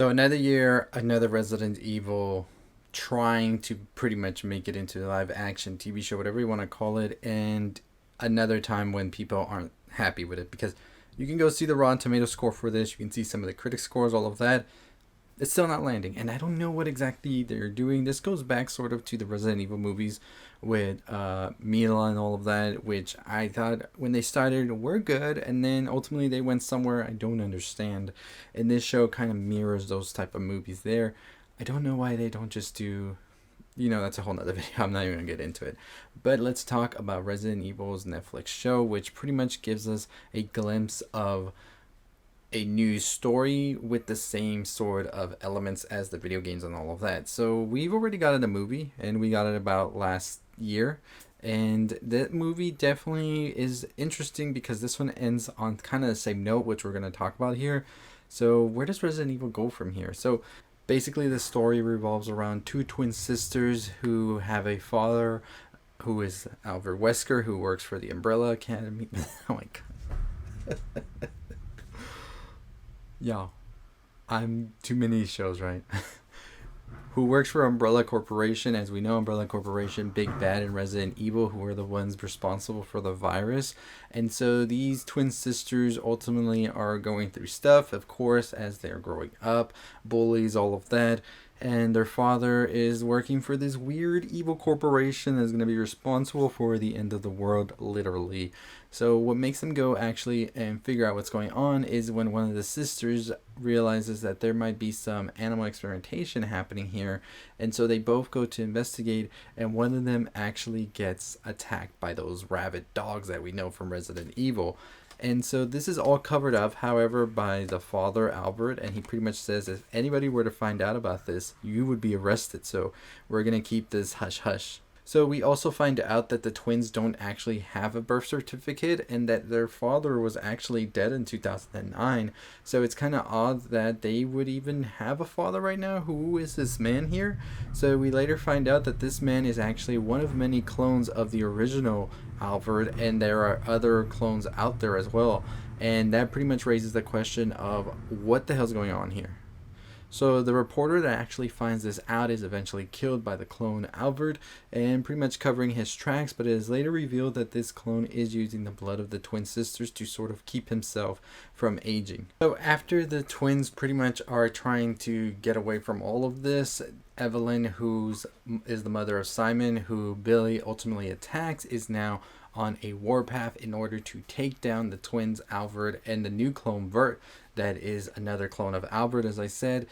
So another year, another Resident Evil trying to pretty much make it into a live action TV show, whatever you want to call it, and another time when people aren't happy with it because you can go see the Rotten Tomato score for this, you can see some of the critic scores, all of that. It's still not landing, and I don't know what exactly they're doing. This goes back sort of to the Resident Evil movies with Mila and all of that, which I thought when they started were good, and then ultimately they went somewhere I don't understand. And this show kind of mirrors those type of movies there. I don't know why they don't just do, that's a whole nother video. I'm not even gonna get into it. But let's talk about Resident Evil's Netflix show, which pretty much gives us a glimpse of a new story with the same sort of elements as the video games and all of that. So we've already got it a movie, and we got it about last year. And that movie definitely is interesting because this one ends on kind of the same note, which we're going to talk about here. So where does Resident Evil go from here? So basically the story revolves around two twin sisters who have a father who is Albert Wesker, who works for the Umbrella Academy. Oh my god. Yeah, I'm too many shows, right? Who works for Umbrella Corporation. As we know, Umbrella Corporation, Big Bad, and Resident Evil, who are the ones responsible for the virus. And so these twin sisters ultimately are going through stuff, of course, as they're growing up, bullies, all of that. And their father is working for this weird evil corporation that's going to be responsible for the end of the world, literally. So what makes them go actually and figure out what's going on is when one of the sisters realizes that there might be some animal experimentation happening here, and so they both go to investigate, and one of them actually gets attacked by those rabid dogs that we know from Resident Evil. And so this is all covered up, however, by the father, Albert, and he pretty much says if anybody were to find out about this, you would be arrested, so we're going to keep this hush-hush. So we also find out that the twins don't actually have a birth certificate and that their father was actually dead in 2009. So it's kind of odd that they would even have a father right now. Who is this man here? So we later find out that this man is actually one of many clones of the original Albert, and there are other clones out there as well. And that pretty much raises the question of what the hell's going on here. So the reporter that actually finds this out is eventually killed by the clone Albert, and pretty much covering his tracks, but it is later revealed that this clone is using the blood of the twin sisters to sort of keep himself from aging. So after the twins pretty much are trying to get away from all of this, Evelyn, who is the mother of Simon, who Billy ultimately attacks, is now on a warpath in order to take down the twins Albert and the new clone Bert that is another clone of Albert, as I said.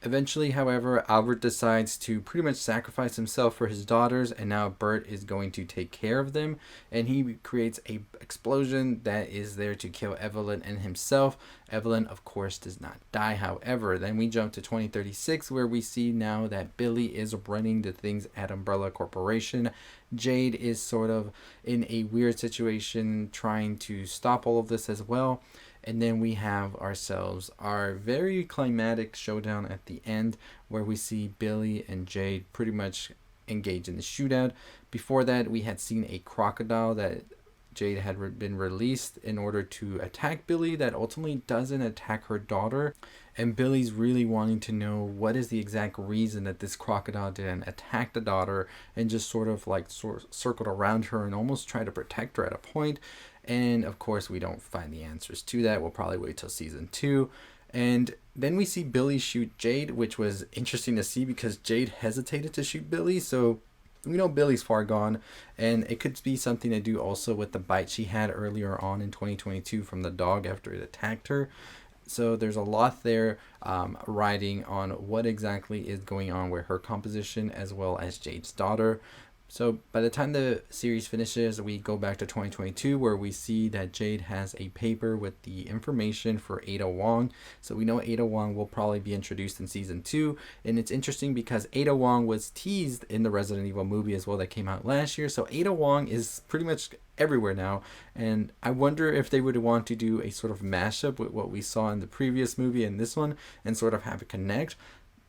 Eventually, however, Albert decides to pretty much sacrifice himself for his daughters, and now Bert is going to take care of them, and he creates a explosion that is there to kill Evelyn and himself. Evelyn, of course, does not die, however. Then we jump to 2036, where we see now that Billy is running the things at Umbrella Corporation. Jade is sort of in a weird situation trying to stop all of this as well. And then we have ourselves our very climatic showdown at the end, where we see Billy and Jade pretty much engage in the shootout. Before that, we had seen a crocodile that Jade had been released in order to attack Billy that ultimately doesn't attack her daughter. And Billy's really wanting to know what is the exact reason that this crocodile didn't attack the daughter and just sort of like circled around her and almost tried to protect her at a point. And of course, we don't find the answers to that. We'll probably wait till season 2. And then we see Billy shoot Jade, which was interesting to see because Jade hesitated to shoot Billy. So we know Billy's far gone. And it could be something to do also with the bite she had earlier on in 2022 from the dog after it attacked her. So there's a lot there riding on what exactly is going on with her composition as well as Jade's daughter. So by the time the series finishes, we go back to 2022 where we see that Jade has a paper with the information for Ada Wong. So we know Ada Wong will probably be introduced in season 2. And it's interesting because Ada Wong was teased in the Resident Evil movie as well that came out last year. So Ada Wong is pretty much everywhere now. And I wonder if they would want to do a sort of mashup with what we saw in the previous movie and this one and sort of have it connect.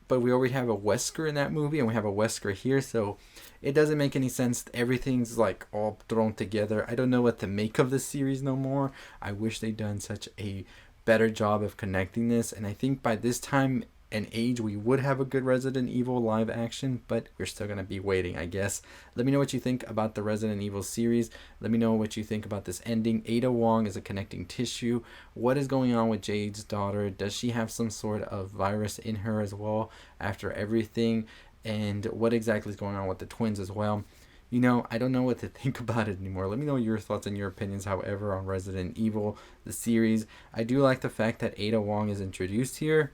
But we already have a Wesker in that movie and we have a Wesker here, so it doesn't make any sense. Everything's like all thrown together. I don't know what to make of this series no more. I wish they'd done such a better job of connecting this, and I think by this time an age we would have a good Resident Evil live action, but we're still going to be waiting, I guess. Let me know what you think about the Resident Evil series. Let me know what you think about this ending. Ada Wong is a connecting tissue. What is going on with Jade's daughter? Does she have some sort of virus in her as well after everything? And what exactly is going on with the twins as well? I don't know what to think about it anymore. Let me know your thoughts and your opinions, however, on Resident Evil, the series. I do like the fact that Ada Wong is introduced here.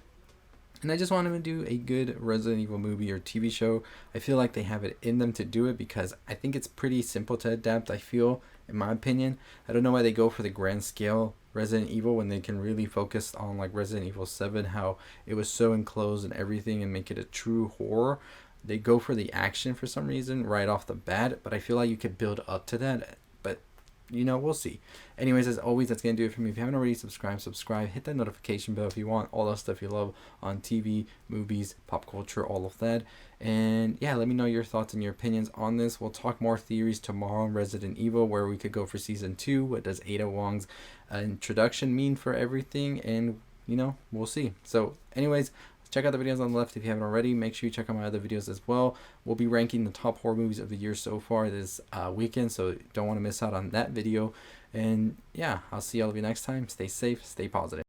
And I just want them to do a good Resident Evil movie or TV show. I feel like they have it in them to do it because I think it's pretty simple to adapt, I feel, in my opinion. I don't know why they go for the grand scale Resident Evil when they can really focus on like Resident Evil 7, how it was so enclosed and everything, and make it a true horror. They go for the action for some reason right off the bat, but I feel like you could build up to that. But we'll see. Anyways, as always, that's going to do it for me. If you haven't already subscribe. Hit that notification bell if you want all that stuff you love on TV, movies, pop culture, all of that. And yeah, let me know your thoughts and your opinions on this. We'll talk more theories tomorrow on Resident Evil, where we could go for season 2. What does Ada Wong's introduction mean for everything? And, we'll see. So anyways, check out the videos on the left if you haven't already. Make sure you check out my other videos as well. We'll be ranking the top horror movies of the year so far this weekend, so don't want to miss out on that video. And yeah, I'll see all of you next time. Stay safe, stay positive.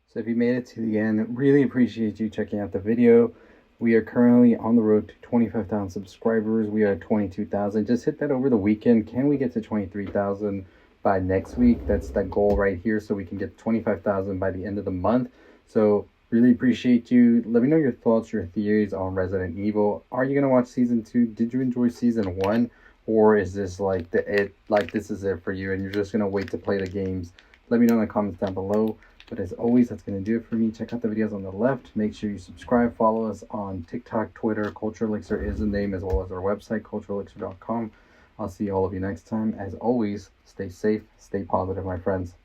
So if you made it to the end, really appreciate you checking out the video. We are currently on the road to 25,000 subscribers. We are at 22,000. Just hit that over the weekend. Can we get to 23,000 by next week? That's the goal right here, so we can get 25,000 by the end of the month. So really appreciate you. Let me know your thoughts, your theories on Resident Evil. Are you gonna watch season 2? Did you enjoy season 1? Or is this like this is it for you and you're just gonna wait to play the games? Let me know in the comments down below. But as always, that's going to do it for me. Check out the videos on the left. Make sure you subscribe. Follow us on TikTok, Twitter. Culture Elixir is the name, as well as our website, culturelixir.com. I'll see all of you next time. As always, stay safe, stay positive, my friends.